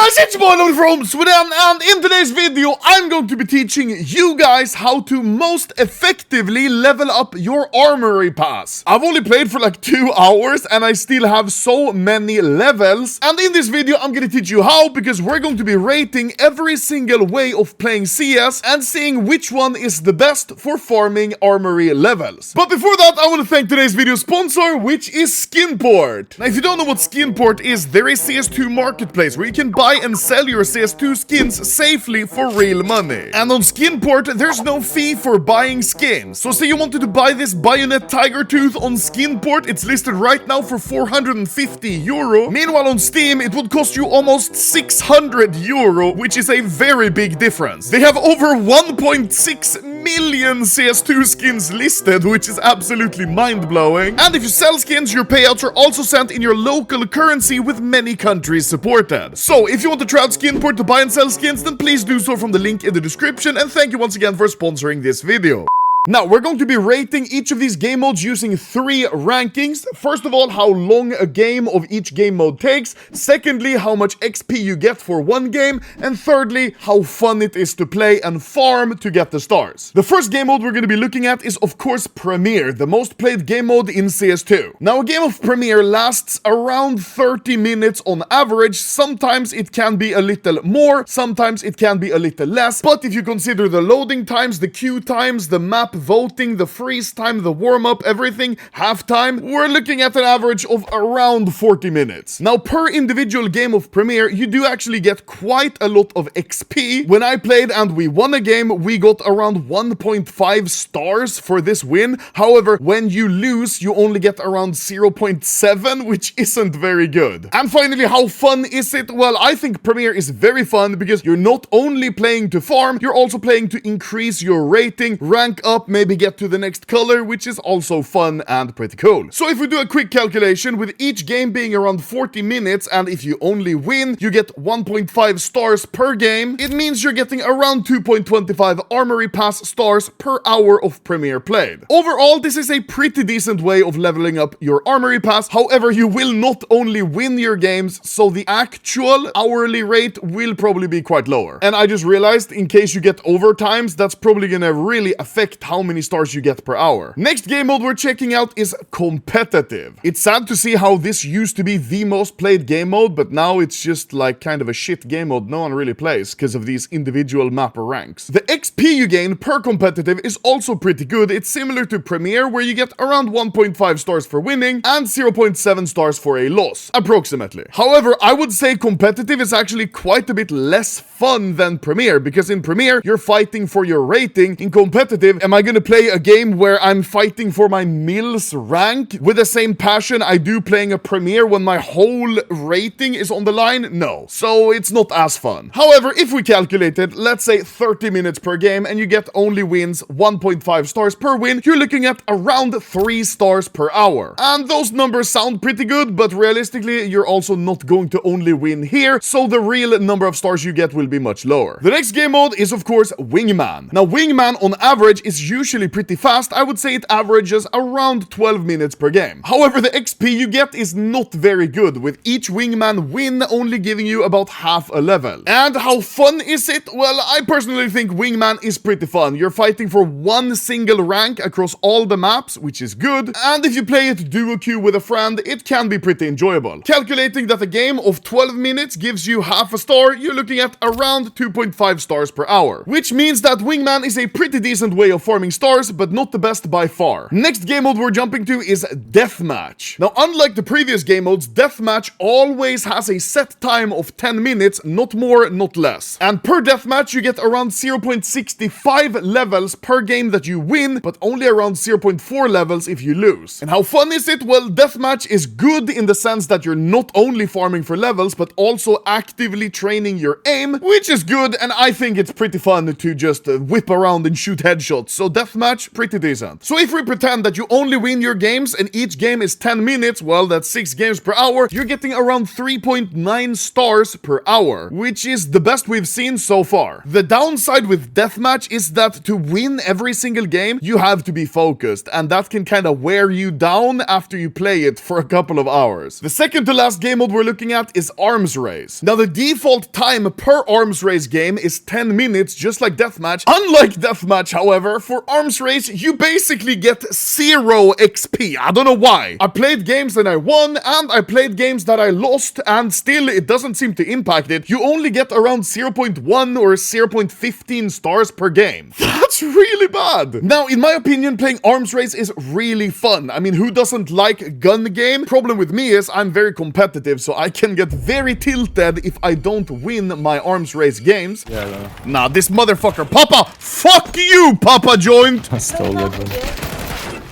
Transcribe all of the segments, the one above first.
guys, it's your boy from Sweden, and in today's video I'm going to be teaching you guys how to most effectively level up your Armory pass. I've only played for like 2 hours and I still have so many levels, and in this video I'm gonna teach you how, because we're going to be rating every single way of playing CS and seeing which one is the best for farming Armory levels. But before that, I want to thank today's video sponsor, which is Skinport. Now, if you don't know what Skinport is, there is CS2 marketplace where you can buy and sell your CS2 skins safely for real money. And on Skinport, there's no fee for buying skins. So say you wanted to buy this Bayonet Tiger Tooth on Skinport, it's listed right now for 450 euro. Meanwhile, on Steam, it would cost you almost 600 euro, which is a very big difference. They have over 1.6 million CS2 skins listed, which is absolutely mind-blowing. And if you sell skins, your payouts are also sent in your local currency, with many countries supported. So if you want to try out Skinport to buy and sell skins, then please do so from the link in the description, and thank you once again for sponsoring this video. Now, we're going to be rating each of these game modes using 3 rankings. First of all, how long a game of each game mode takes. Secondly, how much XP you get for one game. And thirdly, how fun it is to play and farm to get the stars. The first game mode we're going to be looking at is, of course, Premier, the most played game mode in CS2. Now, a game of Premier lasts around 30 minutes on average. Sometimes it can be a little more, sometimes it can be a little less. But if you consider the loading times, the queue times, the map voting, the freeze time, the warm-up, everything, halftime, we're looking at an average of around 40 minutes. Now, per individual game of Premier, you do actually get quite a lot of XP. When I played and we won a game, we got around 1.5 stars for this win. However, when you lose, you only get around 0.7, which isn't very good. And finally, how fun is it? Well, I think Premier is very fun because you're not only playing to farm, you're also playing to increase your rating, rank up, maybe get to the next color, which is also fun and pretty cool. So if we do a quick calculation, with each game being around 40 minutes, and if you only win, you get 1.5 stars per game, it means you're getting around 2.25 Armory Pass stars per hour of Premier played. Overall, this is a pretty decent way of leveling up your Armory Pass. However, you will not only win your games, so the actual hourly rate will probably be quite lower. And I just realized, in case you get overtimes, that's probably gonna really affect how many stars you get per hour. Next game mode we're checking out is Competitive. It's sad to see how this used to be the most played game mode, but now it's just like kind of a shit game mode no one really plays because of these individual mapper ranks. The XP you gain per competitive is also pretty good. It's similar to Premier, where you get around 1.5 stars for winning and 0.7 stars for a loss, approximately. However, I would say competitive is actually quite a bit less fun than Premier, because in Premier, you're fighting for your rating. In competitive, am I gonna play a game where I'm fighting for my Mills rank with the same passion I do playing a Premier when my whole rating is on the line? No. So it's not as fun. However, if we calculate it, let's say 30 minutes per game and you get only wins 1.5 stars per win, you're looking at around 3 stars per hour. And those numbers sound pretty good, but realistically, you're also not going to only win here, so the real number of stars you get will be much lower. The next game mode is, of course, Wingman. Now, Wingman on average is usually pretty fast. I would say it averages around 12 minutes per game. However, the XP you get is not very good, with each Wingman win only giving you about half a level. And how fun is it? Well, I personally think Wingman is pretty fun. You're fighting for one single rank across all the maps, which is good, and if you play it duo queue with a friend, it can be pretty enjoyable. Calculating that a game of 12 minutes gives you half a star, you're looking at around 2.5 stars per hour, which means that Wingman is a pretty decent way of farming stars, but not the best by far. Next game mode we're jumping to is Deathmatch. Now, unlike the previous game modes, Deathmatch always has a set time of 10 minutes, not more, not less. And per Deathmatch, you get around 0.65 levels per game that you win, but only around 0.4 levels if you lose. And how fun is it? Well, Deathmatch is good in the sense that you're not only farming for levels, but also actively training your aim, which is good, and I think it's pretty fun to just whip around and shoot headshots. So so deathmatch, pretty decent. So if we pretend that you only win your games and each game is 10 minutes, well, that's 6 games per hour, you're getting around 3.9 stars per hour, which is the best we've seen so far. The downside with deathmatch is that to win every single game, you have to be focused, and that can kind of wear you down after you play it for a couple of hours. The second to last game mode we're looking at is Arms Race. Now, the default time per Arms Race game is 10 minutes, just like deathmatch. Unlike deathmatch, however, for Arms Race, you basically get 0 XP. I don't know why. I played games and I won, and I played games that I lost, and still it doesn't seem to impact it. You only get around 0.1 or 0.15 stars per game. That's really bad. Now, in my opinion, playing Arms Race is really fun. I mean, who doesn't like a gun game? Problem with me is I'm very competitive, so I can get very tilted if I don't win my Arms Race games. Yeah. Nah, this motherfucker, Papa, fuck you, Papa Joint. I stole it.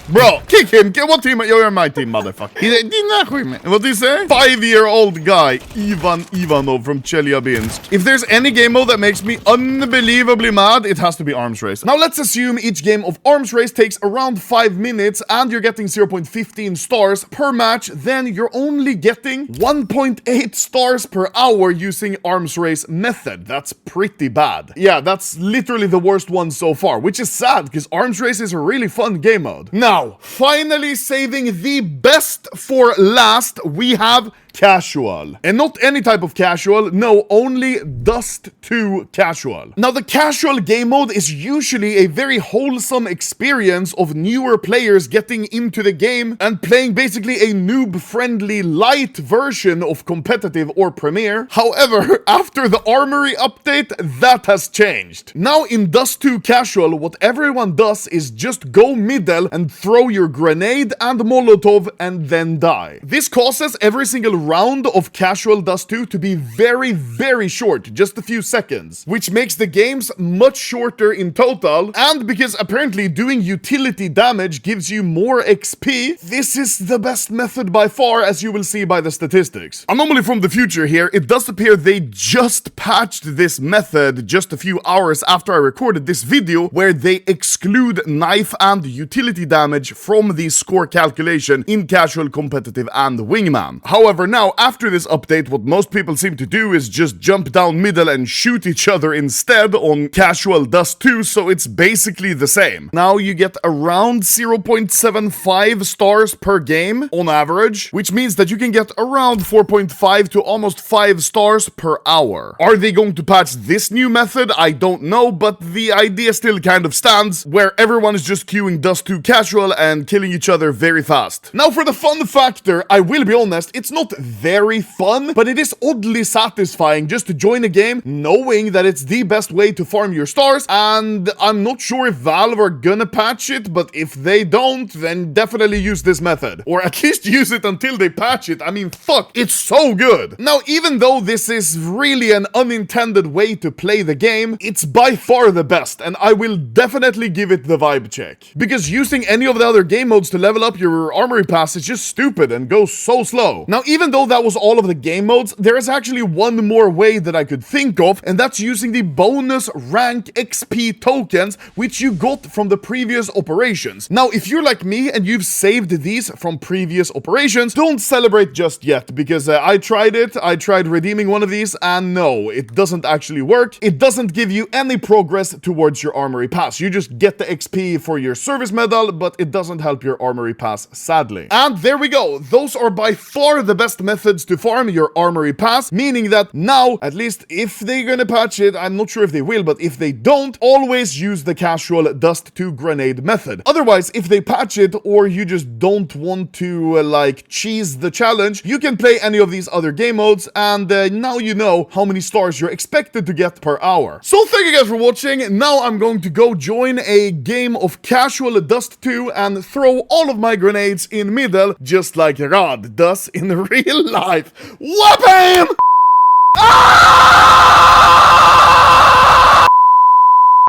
Bro, kick him. What team? You're my team, motherfucker. What do you say? 5-year-old guy, Ivan Ivanov from Chelyabinsk. If there's any game mode that makes me unbelievably mad, it has to be Arms Race. Now, let's assume each game of Arms Race takes around 5 minutes and you're getting 0.15 stars per match. Then you're only getting 1.8 stars per hour using Arms Race method. That's pretty bad. Yeah, that's literally the worst one so far, which is sad because Arms Race is a really fun game mode. Now, finally saving the best for last, we have Casual. And not any type of casual, no, only Dust 2 Casual. Now, the casual game mode is usually a very wholesome experience of newer players getting into the game and playing basically a noob-friendly light version of competitive or premier. However, after the Armory update, that has changed. Now, in Dust 2 Casual, what everyone does is just go middle and throw your grenade and Molotov and then die. This causes every single round of casual Dust 2 to be very, very short, just a few seconds, which makes the games much shorter in total, and because apparently doing utility damage gives you more XP, this is the best method by far, as you will see by the statistics. Anomaly from the future here, it does appear they just patched this method just a few hours after I recorded this video, where they exclude knife and utility damage from the score calculation in casual, competitive, and Wingman. However, now, after this update, what most people seem to do is just jump down middle and shoot each other instead on casual Dust 2, so it's basically the same. Now you get around 0.75 stars per game on average, which means that you can get around 4.5 to almost 5 stars per hour. Are they going to patch this new method? I don't know, but the idea still kind of stands, where everyone is just queuing Dust 2 casual and killing each other very fast. Now, for the fun factor, I will be honest, it's not very fun, but it is oddly satisfying just to join a game knowing that it's the best way to farm your stars, and I'm not sure if Valve are gonna patch it, but if they don't, then definitely use this method. Or at least use it until they patch it. I mean, fuck, it's so good! Now, even though this is really an unintended way to play the game, it's by far the best, and I will definitely give it the vibe check. Because using any of the other game modes to level up your Armory pass is just stupid and goes so slow. Now, even though that was all of the game modes, there is actually one more way that I could think of, and that's using the bonus rank XP tokens, which you got from the previous operations. Now, if you're like me and you've saved these from previous operations, don't celebrate just yet, because I tried it. I tried redeeming one of these, and no, it doesn't actually work. It doesn't give you any progress towards your Armory pass. You just get the XP for your service medal, but it doesn't help your Armory pass, sadly. And there we go. Those are by far the best methods to farm your Armory pass, meaning that now, at least if they're gonna patch it, I'm not sure if they will, but if they don't, always use the casual Dust 2 grenade method. Otherwise, if they patch it, or you just don't want to, like, cheese the challenge, you can play any of these other game modes, and now you know how many stars you're expected to get per hour. So thank you guys for watching. Now I'm going to go join a game of casual Dust 2 and throw all of my grenades in middle, just like Rad does in real life. Whap him!